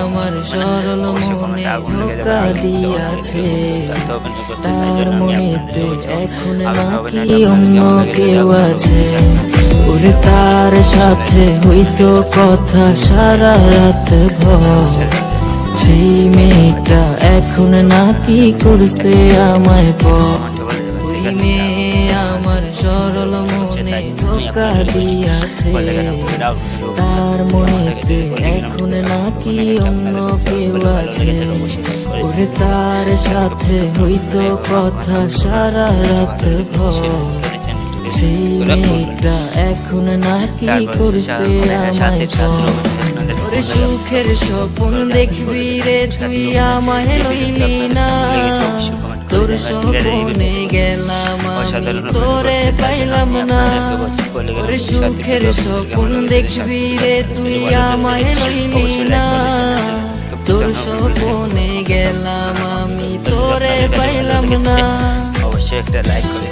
আমার সরল মনে ধোকা দিয়াছে, তার মনেতে এখন নাকি অন্য কেউ আছে। ওরে তার সাথে হইতো কথা সারা রাত ভর, সেই মেয়েটা এখন নাকি করছে আমায় পর। ওই মেয়ে আমার সরল মনে ধোকা দিয়াছে, তার মনেতে এখন নাকি অন্য কেউ আছে। ওরে তার সাথে হইতো কথা সারা রাত ভর, সেই মেয়েটা এখন নাকি করছে আমায় পর। ওরে সুখের স্বপ্ন দেখবি রে তুই আমায় লইলি না, তোর স্বপ্নে গেলাম আমি তোরে পাইলাম না। ওরে সুখের স্বপ্ন দেখবি রে তুই আমায় লইলি না, তোর স্বপ্নে গেলাম আমি তোরে পাইলাম না। অবশ্যই একটা লাইক করে